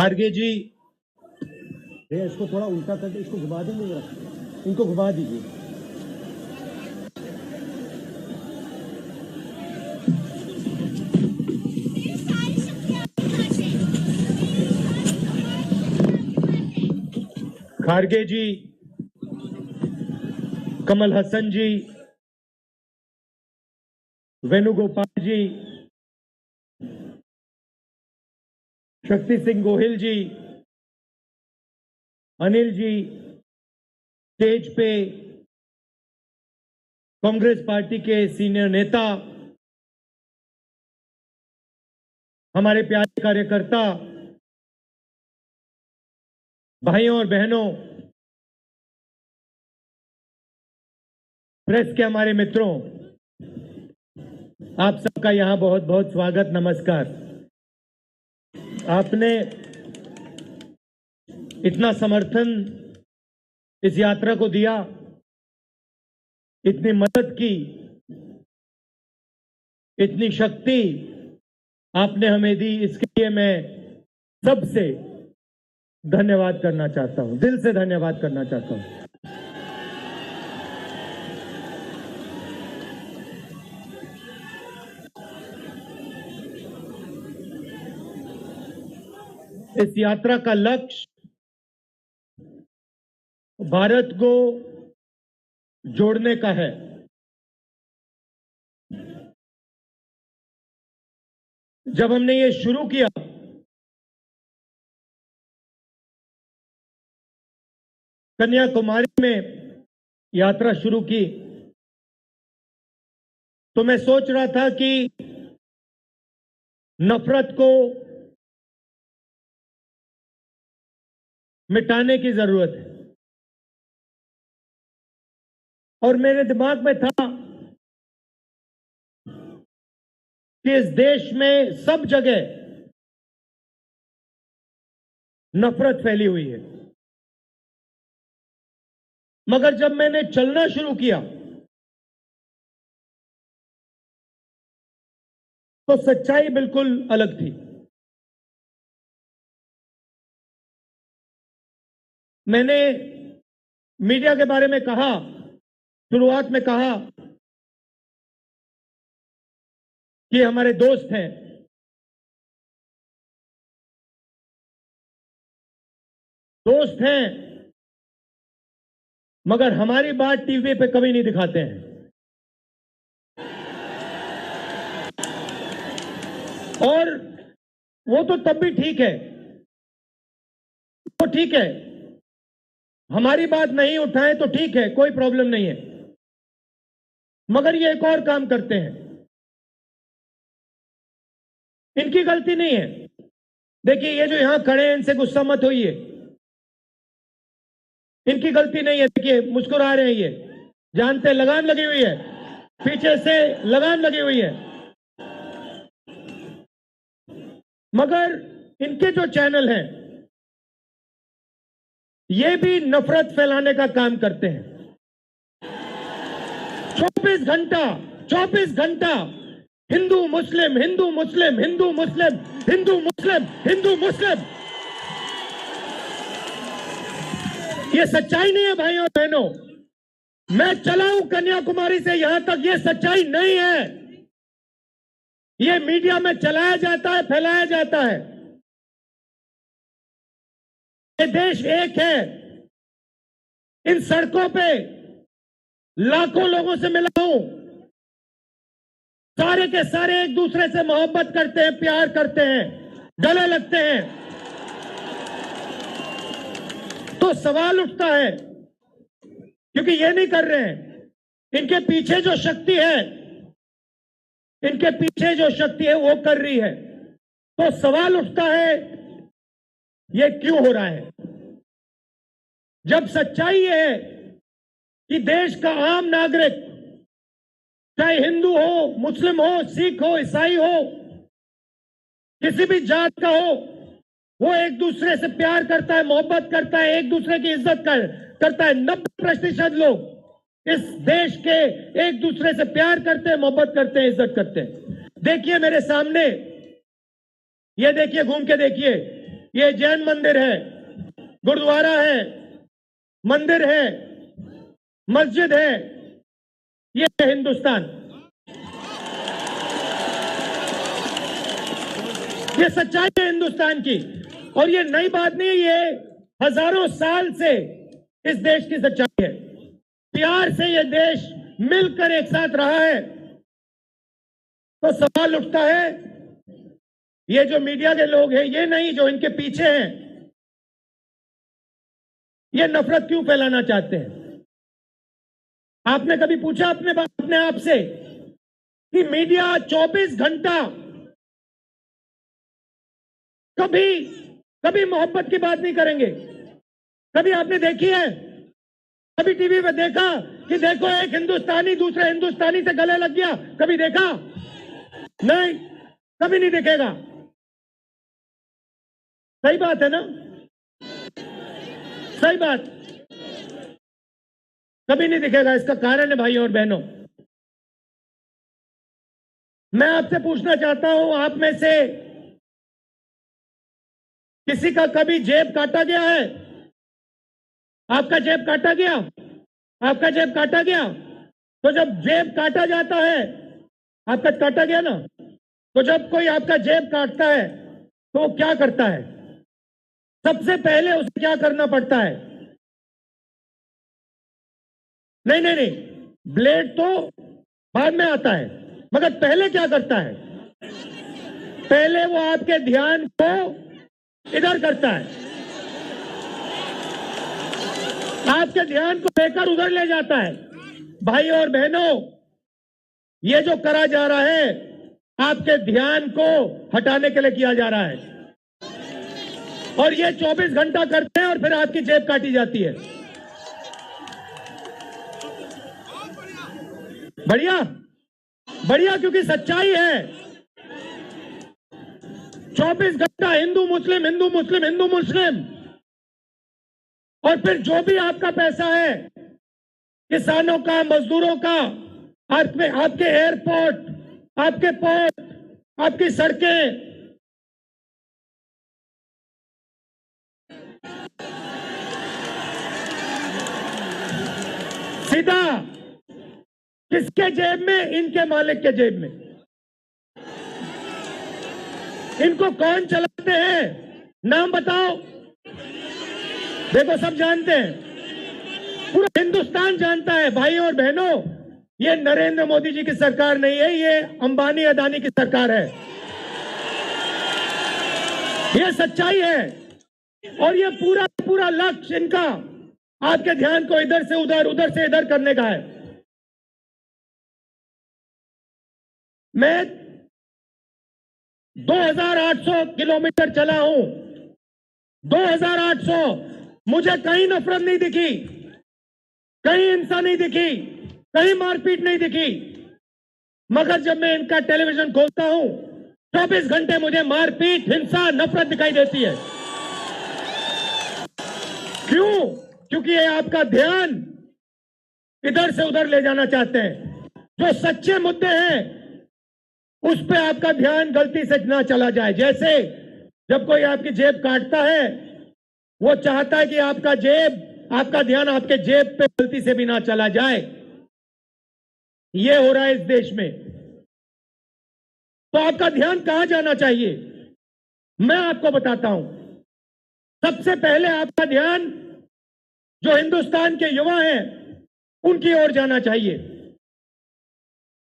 खारगे जी, इसको थोड़ा उल्टा करके इसको घुमा देंगे जरा, इनको घुमा दीजिए। खारगे जी, कमल हसन जी, वेणुगोपाल जी, शक्ति सिंह गोहिल जी, अनिल जी, स्टेज पे कांग्रेस पार्टी के सीनियर नेता, हमारे प्यारे कार्यकर्ता, भाइयों और बहनों, प्रेस के हमारे मित्रों, आप सबका यहां बहुत बहुत स्वागत, नमस्कार। आपने इतना समर्थन इस यात्रा को दिया, इतनी मदद की, इतनी शक्ति आपने हमें दी, इसके लिए मैं सबसे धन्यवाद करना चाहता हूं, दिल से धन्यवाद करना चाहता हूं। इस यात्रा का लक्ष्य भारत को जोड़ने का है। जब हमने ये शुरू किया, कन्याकुमारी में यात्रा शुरू की, तो मैं सोच रहा था कि नफरत को मिटाने की जरूरत है, और मेरे दिमाग में था कि इस देश में सब जगह नफरत फैली हुई है, मगर जब मैंने चलना शुरू किया तो सच्चाई बिल्कुल अलग थी। मैंने मीडिया के बारे में कहा, शुरुआत में कहा कि हमारे दोस्त हैं, मगर हमारी बात टीवी पे कभी नहीं दिखाते हैं। और वो तो तब भी ठीक है, वो ठीक है, हमारी बात नहीं उठाएं तो ठीक है, कोई प्रॉब्लम नहीं है, मगर ये एक और काम करते हैं, इनकी गलती नहीं है। देखिए, ये जो यहां खड़े हैं, इनसे गुस्सा मत होइए, इनकी गलती नहीं है। देखिए, मुस्कुरा रहे हैं, ये जानते हैं लगाम लगी हुई है, पीछे से लगाम लगी हुई है, मगर इनके जो चैनल हैं, ये भी नफरत फैलाने का काम करते हैं। 24 घंटा हिंदू मुस्लिम, हिंदू मुस्लिम, हिंदू मुस्लिम, हिंदू मुस्लिम, हिंदू मुस्लिम। ये सच्चाई नहीं है भाइयों और बहनों। मैं चला हूं कन्याकुमारी से यहां तक, ये सच्चाई नहीं है। ये मीडिया में चलाया जाता है, फैलाया जाता है। ये देश एक है। इन सड़कों पे लाखों लोगों से मिला हूं, सारे के सारे एक दूसरे से मोहब्बत करते हैं, प्यार करते हैं, गले लगते हैं। तो सवाल उठता है, क्योंकि ये नहीं कर रहे हैं, इनके पीछे जो शक्ति है, इनके पीछे जो शक्ति है वो कर रही है। तो सवाल उठता है, ये क्यों हो रहा है? जब सच्चाई ये है कि देश का आम नागरिक, चाहे हिंदू हो, मुस्लिम हो, सिख हो, ईसाई हो, किसी भी जात का हो, वो एक दूसरे से प्यार करता है, मोहब्बत करता है, एक दूसरे की इज्जत करता है। 90% लोग इस देश के एक दूसरे से प्यार करते हैं, मोहब्बत करते हैं, इज्जत करते हैं। देखिए मेरे सामने, ये देखिए, घूम के देखिए, ये जैन मंदिर है, गुरुद्वारा है, मंदिर है, मस्जिद है, ये है हिंदुस्तान। ये सच्चाई है हिंदुस्तान की, और ये नई बात नहीं, ये हजारों साल से इस देश की सच्चाई है। प्यार से ये देश मिलकर एक साथ रहा है। तो सवाल उठता है, ये जो मीडिया के लोग हैं, ये नहीं जो इनके पीछे हैं, ये नफरत क्यों फैलाना चाहते हैं? आपने कभी पूछा अपने आप से कि मीडिया 24 घंटा कभी मोहब्बत की बात नहीं करेंगे? कभी आपने देखी है? कभी टीवी पे देखा कि देखो एक हिंदुस्तानी दूसरे हिंदुस्तानी से गले लग गया? कभी देखा? नहीं, कभी नहीं दिखेगा। सही बात है ना? सही बात, कभी नहीं दिखेगा। इसका कारण है भाइयों और बहनों, मैं आपसे पूछना चाहता हूं, आप में से किसी का कभी जेब काटा गया है? आपका जेब काटा गया? आपका जेब काटा गया? तो जब जेब काटा जाता है, आपका काटा गया ना, तो जब कोई आपका जेब काटता है तो वो क्या करता है? सबसे पहले उसे क्या करना पड़ता है? नहीं, ब्लेड तो बाद में आता है, मगर पहले क्या करता है? पहले वो आपके ध्यान को इधर करता है, आपके ध्यान को लेकर उधर ले जाता है। भाइयों और बहनों, ये जो करा जा रहा है, आपके ध्यान को हटाने के लिए किया जा रहा है, और ये 24 घंटा करते हैं और फिर आपकी जेब काटी जाती है। बढ़िया, बढ़िया, क्योंकि सच्चाई है। 24 घंटा हिंदू मुस्लिम, हिंदू मुस्लिम, हिंदू मुस्लिम, और फिर जो भी आपका पैसा है, किसानों का, मजदूरों का, आपके एयरपोर्ट, आपके पोर्ट, आपकी सड़कें, सीधा किसके जेब में? इनके मालिक के जेब में। इनको कौन चलाते हैं? नाम बताओ। देखो, सब जानते हैं, पूरा हिंदुस्तान जानता है। भाइयों और बहनों, ये नरेंद्र मोदी जी की सरकार नहीं है, ये अंबानी अदानी की सरकार है। ये सच्चाई है, और ये पूरा लक्ष्य इनका आपके ध्यान को इधर से उधर, उधर से इधर करने का है। मैं 2800 किलोमीटर चला हूं, 2800, मुझे कहीं नफरत नहीं दिखी, कहीं हिंसा नहीं दिखी, कहीं मारपीट नहीं दिखी। मगर जब मैं इनका टेलीविजन खोलता हूं, 24 घंटे मुझे मारपीट, हिंसा, नफरत दिखाई देती है। क्यों? क्योंकि ये आपका ध्यान इधर से उधर ले जाना चाहते हैं। जो सच्चे मुद्दे हैं उस पे आपका ध्यान गलती से ना चला जाए। जैसे जब कोई आपकी जेब काटता है, वो चाहता है कि आपका ध्यान आपके जेब पे गलती से भी ना चला जाए। ये हो रहा है इस देश में। तो आपका ध्यान कहां जाना चाहिए? मैं आपको बताता हूं। सबसे पहले आपका ध्यान जो हिंदुस्तान के युवा हैं उनकी ओर जाना चाहिए।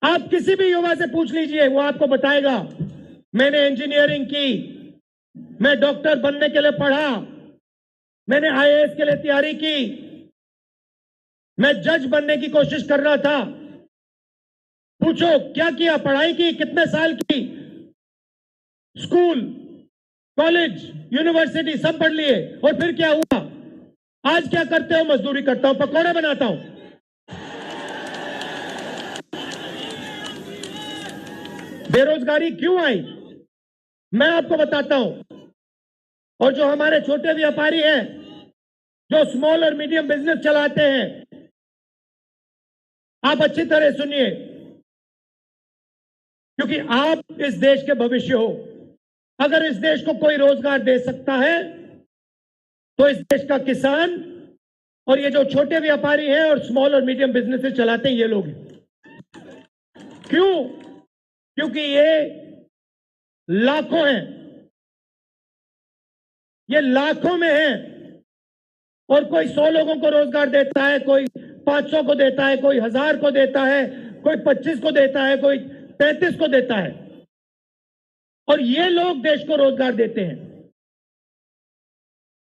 आप किसी भी युवा से पूछ लीजिए, वो आपको बताएगा, मैंने इंजीनियरिंग की, मैं डॉक्टर बनने के लिए पढ़ा, मैंने आईएएस के लिए तैयारी की, मैं जज बनने की कोशिश कर रहा था। पूछो क्या किया? पढ़ाई की? कितने साल की? स्कूल, कॉलेज, यूनिवर्सिटी सब पढ़ लिए, और फिर क्या हुआ? आज क्या करते हो? मजदूरी करता हूं, पकौड़े बनाता हूं। बेरोजगारी क्यों आई? मैं आपको बताता हूं। और जो हमारे छोटे व्यापारी हैं, जो स्मॉल और मीडियम बिजनेस चलाते हैं, आप अच्छी तरह सुनिए, क्योंकि आप इस देश के भविष्य हो। अगर इस देश को कोई रोजगार दे सकता है तो इस देश का किसान और ये जो छोटे व्यापारी हैं और स्मॉल और मीडियम बिजनेसेस चलाते हैं ये लोग हैं। क्यों? क्योंकि ये लाखों हैं, ये लाखों में हैं और कोई 100 लोगों को रोजगार देता है, कोई 500 को देता है, कोई 1000 को देता है, कोई 25 को देता है, कोई 33 को देता है और ये लोग देश को रोजगार देते हैं।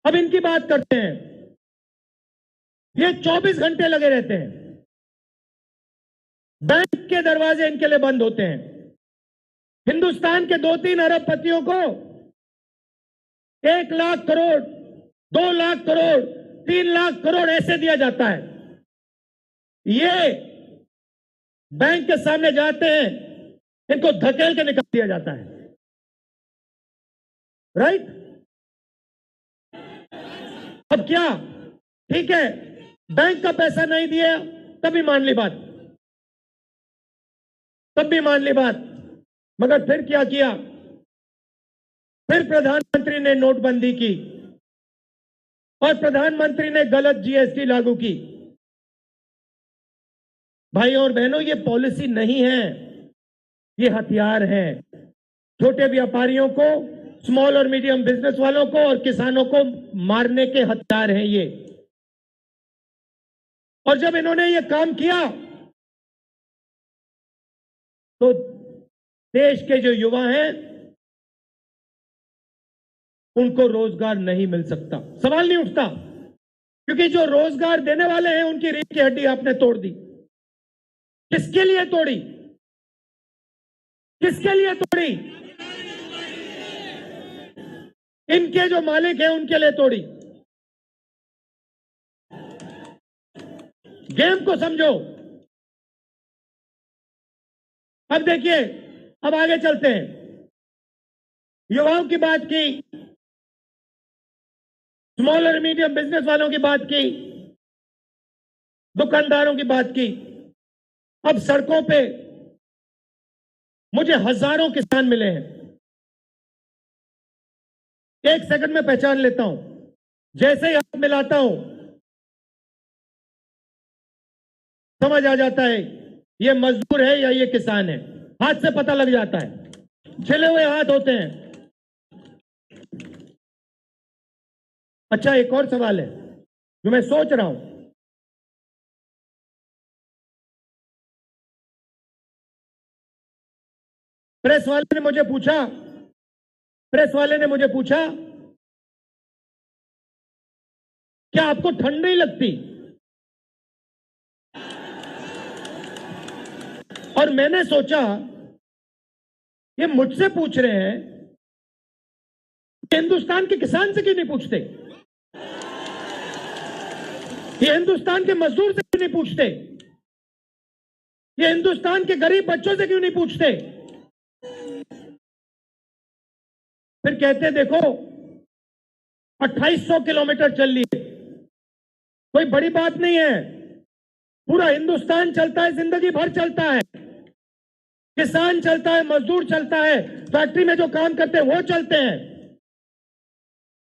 अब इनकी बात करते हैं। ये 24 घंटे लगे रहते हैं, बैंक के दरवाजे इनके लिए बंद होते हैं। हिंदुस्तान के 2-3 अरबपतियों को 1 लाख करोड़, 2 लाख करोड़, 3 लाख करोड़ ऐसे दिया जाता है। ये बैंक के सामने जाते हैं, इनको धकेल के निकाल दिया जाता है। राइट? अब क्या? ठीक है, बैंक का पैसा नहीं दिया तभी मान ली बात, तब भी मान ली बात, मगर फिर क्या किया? फिर प्रधानमंत्री ने नोटबंदी की और प्रधानमंत्री ने गलत जीएसटी लागू की। भाइयों और बहनों, ये पॉलिसी नहीं है, ये हथियार है। छोटे व्यापारियों को, स्मॉल और मीडियम बिजनेस वालों को और किसानों को मारने के हथियार हैं ये। और जब इन्होंने ये काम किया तो देश के जो युवा हैं उनको रोजगार नहीं मिल सकता, सवाल नहीं उठता, क्योंकि जो रोजगार देने वाले हैं उनकी रीढ़ की हड्डी आपने तोड़ दी। किसके लिए तोड़ी? किसके लिए तोड़ी? इनके जो मालिक हैं उनके लिए तोड़ी। गेम को समझो। अब देखिए, अब आगे चलते हैं। युवाओं की बात की, स्मॉल और मीडियम बिजनेस वालों की बात की, दुकानदारों की बात की। अब सड़कों पे मुझे हजारों किसान मिले हैं। 1 सेकंड में पहचान लेता हूं, जैसे ही हाथ मिलाता हूं समझ आ जाता है ये मजदूर है या ये किसान है। हाथ से पता लग जाता है, छिले हुए हाथ होते हैं। अच्छा, एक और सवाल है जो मैं सोच रहा हूं। प्रेस वाले ने मुझे पूछा क्या आपको ठंड नहीं लगती? और मैंने सोचा ये मुझसे पूछ रहे हैं, हिंदुस्तान के किसान से क्यों नहीं पूछते? ये हिंदुस्तान के मजदूर से क्यों नहीं पूछते? ये हिंदुस्तान के गरीब बच्चों से क्यों नहीं पूछते? फिर कहते देखो 2800 किलोमीटर चल लिए, कोई बड़ी बात नहीं है। पूरा हिंदुस्तान चलता है, जिंदगी भर चलता है। किसान चलता है, मजदूर चलता है, फैक्ट्री में जो काम करते हैं वो चलते हैं।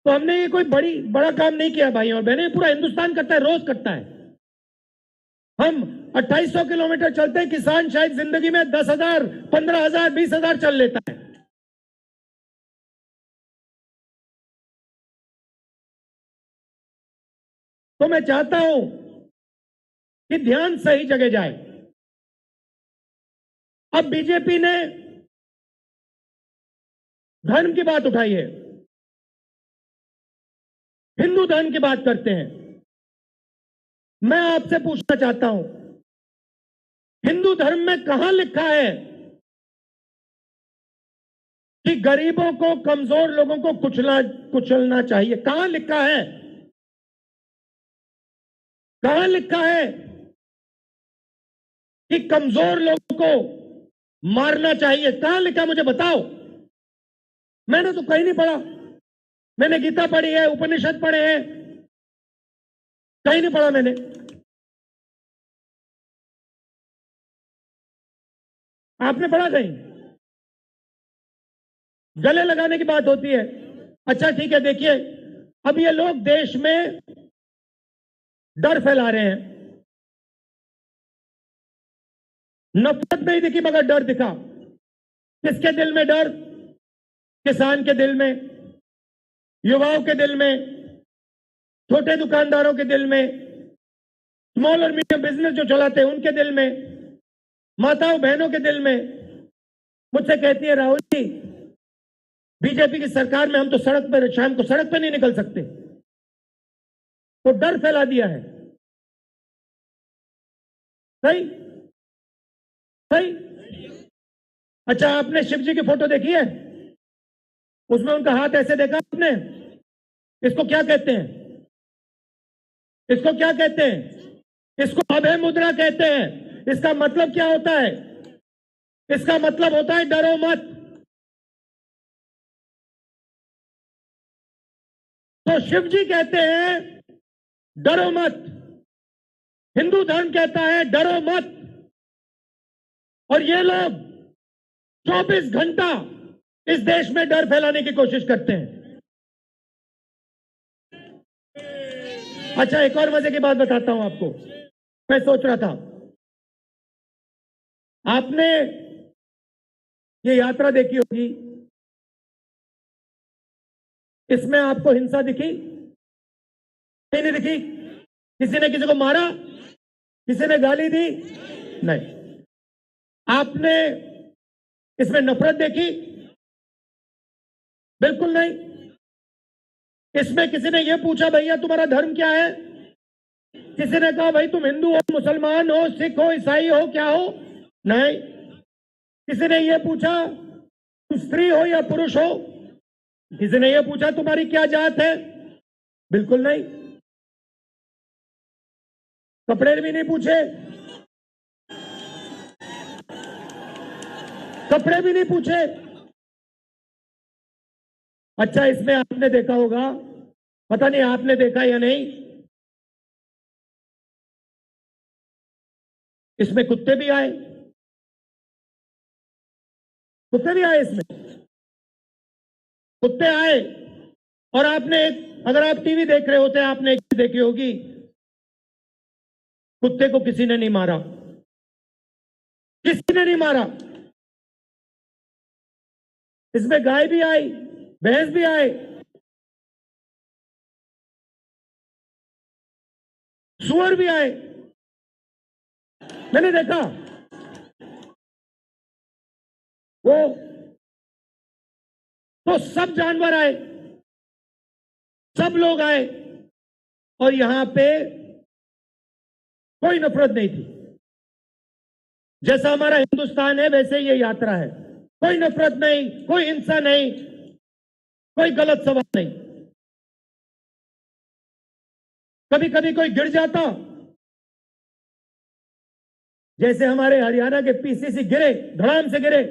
तो हमने ये कोई बड़ा काम नहीं किया भाई और बहनें, पूरा हिंदुस्तान करता है, रोज करता है। हम 2800 किलोमीटर चलते हैं, किसान शायद जिंदगी में 10,000, 15,000, 20,000 चल लेता है। तो मैं चाहता हूं कि ध्यान सही जगह जाए। अब बीजेपी ने धर्म की बात उठाई है, हिंदू धर्म की बात करते हैं। मैं आपसे पूछना चाहता हूं, हिंदू धर्म में कहां लिखा है कि गरीबों को, कमजोर लोगों को कुचलना चाहिए? कहां लिखा है? कहां लिखा है कि कमजोर लोगों को मारना चाहिए? कहां लिखा, मुझे बताओ। मैंने तो कहीं नहीं पढ़ा। मैंने गीता पढ़ी है, उपनिषद पढ़े हैं, कहीं नहीं पढ़ा मैंने। आपने पढ़ा कहीं? गले लगाने की बात होती है। अच्छा ठीक है, देखिए अब ये लोग देश में डर फैला रहे हैं। नफरत नहीं दिखी मगर डर दिखा। किसके दिल में डर? किसान के दिल में, युवाओं के दिल में, छोटे दुकानदारों के दिल में, स्मॉल और मीडियम बिजनेस जो चलाते हैं उनके दिल में, माताओं बहनों के दिल में। मुझसे कहती है, राहुल जी बीजेपी की सरकार में हम तो सड़क पर, शाम को सड़क पर नहीं निकल सकते। तो डर फैला दिया है। सही सही। अच्छा, आपने शिव जी की फोटो देखी है? उसमें उनका हाथ ऐसे देखा आपने? इसको क्या कहते हैं? इसको क्या कहते हैं? इसको अभय मुद्रा कहते हैं। इसका मतलब क्या होता है? इसका मतलब होता है डरो मत। तो शिव जी कहते हैं डरो मत, हिंदू धर्म कहता है डरो मत, और ये लोग 24 घंटा इस देश में डर फैलाने की कोशिश करते हैं। अच्छा, एक और मजे की बात बताता हूं आपको। मैं सोच रहा था, आपने ये यात्रा देखी होगी, इसमें आपको हिंसा दिखी? नहीं दिखी? किसी ने किसी को मारा? किसी ने गाली दी? नहीं। आपने इसमें नफरत देखी? बिल्कुल नहीं। इसमें किसी ने यह पूछा भैया तुम्हारा धर्म क्या है? किसी ने कहा भाई तुम हिंदू हो, मुसलमान हो, सिख हो, ईसाई हो, क्या हो? नहीं। किसी ने यह पूछा तुम स्त्री हो या पुरुष हो? किसी ने यह पूछा तुम्हारी क्या जात है? बिल्कुल नहीं। कपड़े भी नहीं पूछे, कपड़े भी नहीं पूछे। अच्छा, इसमें आपने देखा होगा, पता नहीं आपने देखा या नहीं, इसमें कुत्ते भी आए। कुत्ते भी आए इसमें, कुत्ते आए। और आपने, अगर आप टीवी देख रहे होते, आपने एक चीज देखी होगी, कुत्ते को किसी ने नहीं मारा, किसी ने नहीं मारा। इसमें गाय भी आई, भैंस भी आए, सुअर भी आए। मैंने देखा वो, तो सब जानवर आए, सब लोग आए, और यहां पे कोई नफरत नहीं थी। जैसा हमारा हिंदुस्तान है वैसे ये यात्रा है। कोई नफरत नहीं, कोई हिंसा नहीं, कोई गलत सवाल नहीं। कभी कभी कोई गिर जाता, जैसे हमारे हरियाणा के पीसीसी गिरे, धड़ाम से गिरे,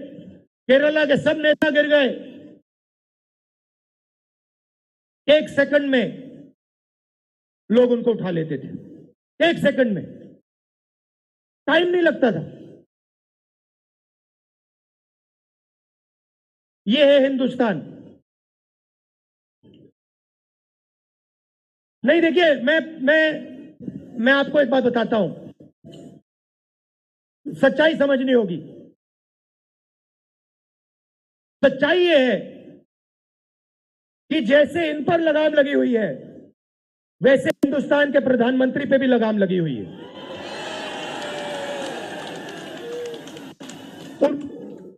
केरला के सब नेता गिर गए, 1 सेकंड में लोग उनको उठा लेते थे। 1 सेकंड में, टाइम नहीं लगता था। ये है हिंदुस्तान। नहीं, देखिए मैं आपको एक बात बताता हूं, सच्चाई समझनी होगी। सच्चाई ये है कि जैसे इन पर लगाम लगी हुई है, वैसे हिंदुस्तान के प्रधानमंत्री पे भी लगाम लगी हुई है।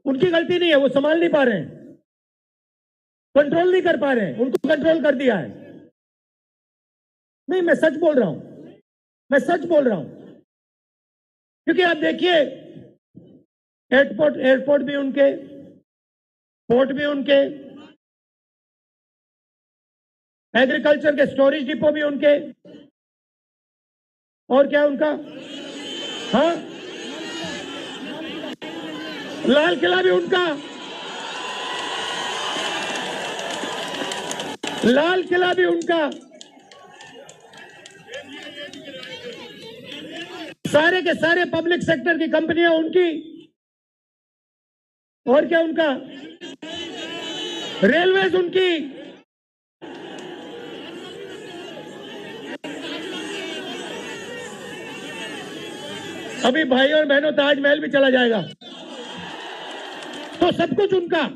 उनकी गलती नहीं है, वो संभाल नहीं पा रहे हैं, कंट्रोल नहीं कर पा रहे हैं, उनको कंट्रोल कर दिया है। नहीं, मैं सच बोल रहा हूं, मैं सच बोल रहा हूं। क्योंकि आप देखिए, एयरपोर्ट भी उनके, पोर्ट भी उनके, एग्रीकल्चर के स्टोरेज डिपो भी उनके, और क्या उनका, हाँ, लाल किला भी उनका, लाल किला भी उनका, सारे के सारे पब्लिक सेक्टर की कंपनियां उनकी, और क्या उनका, रेलवेज उनकी, अभी भाई और बहनों ताजमहल भी चला जाएगा, तो सब कुछ उनका।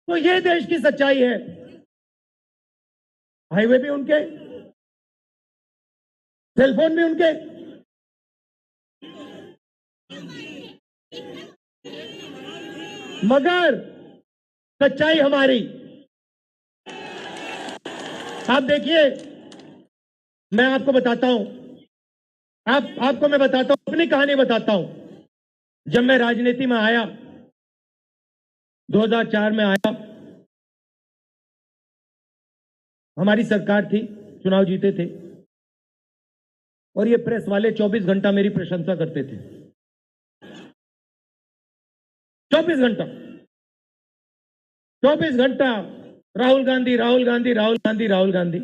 तो ये देश की सच्चाई है। हाईवे भी उनके, सेलफोन भी उनके, मगर सच्चाई हमारी। आप देखिए, मैं आपको बताता हूं, आपको मैं बताता हूं, अपनी कहानी बताता हूं। जब मैं राजनीति में आया, 2004 में आया, हमारी सरकार थी, चुनाव जीते थे, और ये प्रेस वाले 24 घंटा मेरी प्रशंसा करते थे। 24 घंटा, 24 घंटा राहुल गांधी, राहुल गांधी, राहुल गांधी, राहुल गांधी।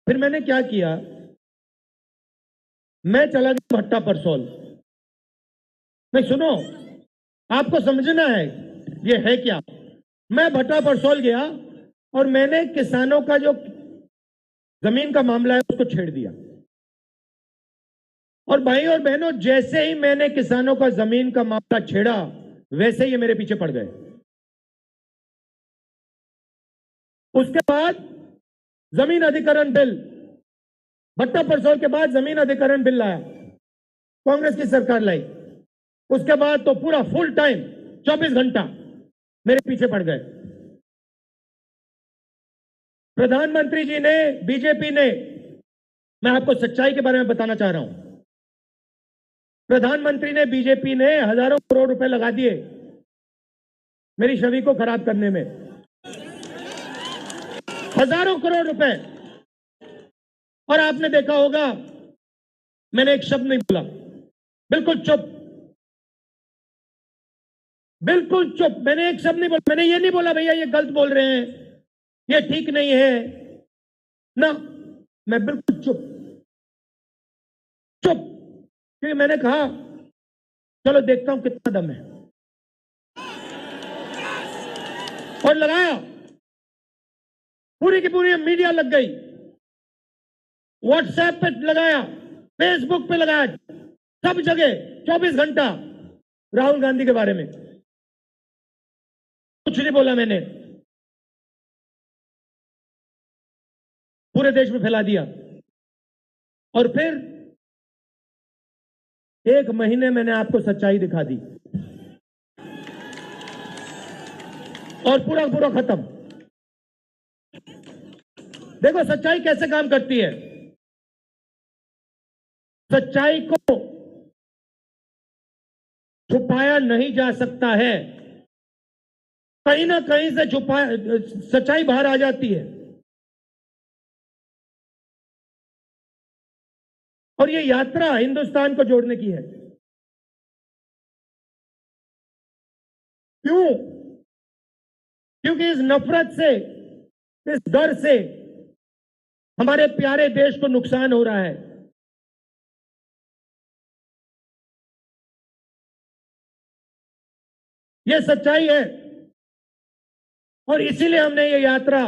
फिर मैंने क्या किया, मैं चला गया भट्टा परसोल। नहीं सुनो, आपको समझना है ये है क्या। मैं भट्टा परसोल गया और मैंने किसानों का जो जमीन का मामला है उसको छेड़ दिया। और भाई और बहनों, जैसे ही मैंने किसानों का जमीन का मामला छेड़ा, वैसे ही ये मेरे पीछे पड़ गए। उसके बाद जमीन अधिग्रहण बिल, भट्टा परसोल के बाद जमीन अधिग्रहण बिल लाया, कांग्रेस की सरकार लाई। उसके बाद तो पूरा फुल टाइम 24 घंटा मेरे पीछे पड़ गए। प्रधानमंत्री जी ने, बीजेपी ने, मैं आपको सच्चाई के बारे में बताना चाह रहा हूं, प्रधानमंत्री ने, बीजेपी ने हजारों करोड़ रुपए लगा दिए मेरी छवि को खराब करने में। हजारों करोड़ रुपए। और आपने देखा होगा, मैंने एक शब्द नहीं बोला, बिल्कुल चुप, बिल्कुल चुप। मैंने एक शब्द नहीं बोला। मैंने ये नहीं बोला भैया ये गलत बोल रहे हैं, ये ठीक नहीं है ना, मैं बिल्कुल चुप, चुप। क्योंकि मैंने कहा चलो देखता हूं कितना दम है, और लगाया। पूरी की पूरी मीडिया लग गई, व्हाट्सएप पे लगाया, फेसबुक पे लगाया, सब जगह 24 घंटा राहुल गांधी के बारे में। कुछ नहीं बोला मैंने, पूरे देश में फैला दिया। और फिर 1 महीने मैंने आपको सच्चाई दिखा दी, और पूरा पूरा खत्म। देखो सच्चाई कैसे काम करती है। सच्चाई को छुपाया नहीं जा सकता है, कहीं ना कहीं से सच्चाई बाहर आ जाती है। और ये यात्रा हिंदुस्तान को जोड़ने की है। क्यों? क्योंकि इस नफरत से, इस डर से हमारे प्यारे देश को नुकसान हो रहा है। यह सच्चाई है, और इसीलिए हमने ये यात्रा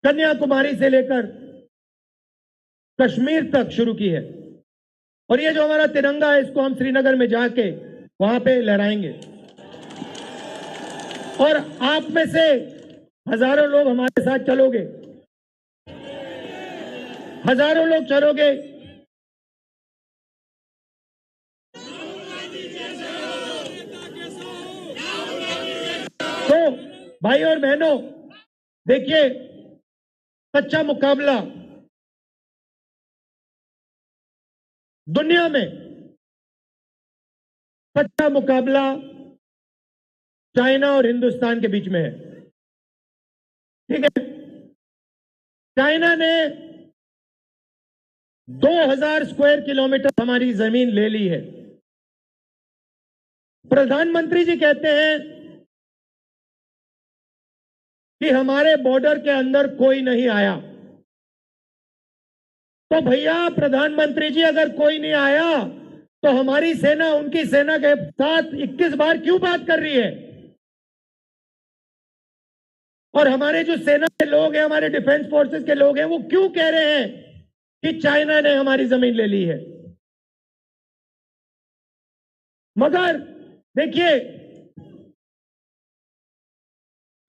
कन्याकुमारी से लेकर कश्मीर तक शुरू की है। और ये जो हमारा तिरंगा है, इसको हम श्रीनगर में जाके वहां पे लहराएंगे। और आप में से हजारों लोग हमारे साथ चलोगे, हजारों लोग चलोगे। तो भाई और बहनों, देखिए, सच्चा मुकाबला दुनिया में, सच्चा मुकाबला चाइना और हिंदुस्तान के बीच में है। ठीक है, चाइना ने 2000 स्क्वायर किलोमीटर हमारी जमीन ले ली है। प्रधानमंत्री जी कहते हैं कि हमारे बॉर्डर के अंदर कोई नहीं आया। तो भैया प्रधानमंत्री जी, अगर कोई नहीं आया तो हमारी सेना उनकी सेना के साथ 21 बार क्यों बात कर रही है? और हमारे जो सेना के लोग हैं, हमारे डिफेंस फोर्सेस के लोग हैं, वो क्यों कह रहे हैं कि चाइना ने हमारी जमीन ले ली है? मगर देखिए,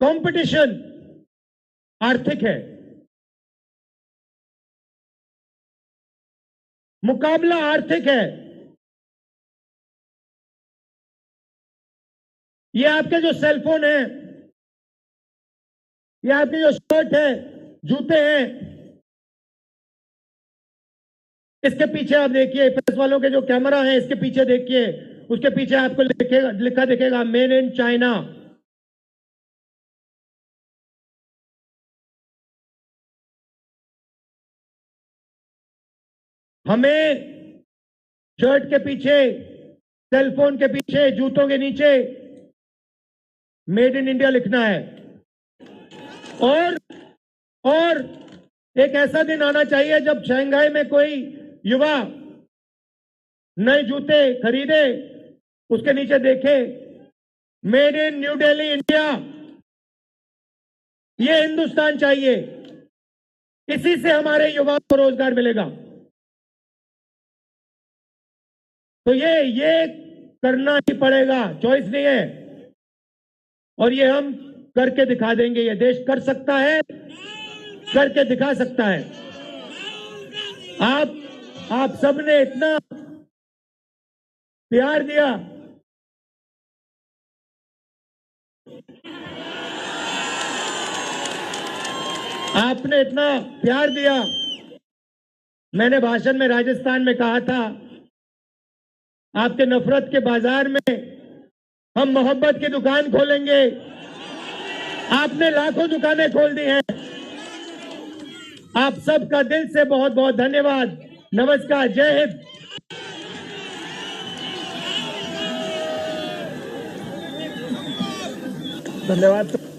कंपटीशन आर्थिक है, मुकाबला आर्थिक है। ये आपके जो सेलफोन है, ये आपके जो शर्ट है, जूते हैं, इसके पीछे आप देखिए, प्रेस वालों के जो कैमरा है इसके पीछे देखिए, उसके पीछे आपको लिखा दिखेगा मेड इन चाइना। हमें शर्ट के पीछे, सेलफोन के पीछे, जूतों के नीचे मेड इन इंडिया लिखना है। और एक ऐसा दिन आना चाहिए जब शंघाई में कोई युवा नए जूते खरीदे, उसके नीचे देखे made in new Delhi India. ये हिंदुस्तान चाहिए, इसी से हमारे युवाओं को रोजगार मिलेगा। तो ये करना ही पड़ेगा, चॉइस नहीं है। और ये हम करके दिखा देंगे, ये देश कर सकता है, करके दिखा सकता है। आप सबने इतना प्यार दिया, आपने इतना प्यार दिया। मैंने भाषण में राजस्थान में कहा था, आपके नफरत के बाजार में हम मोहब्बत की दुकान खोलेंगे। आपने लाखों दुकानें खोल दी हैं। आप सबका दिल से बहुत बहुत धन्यवाद। नमस्कार, जय हिंद। धन्यवाद।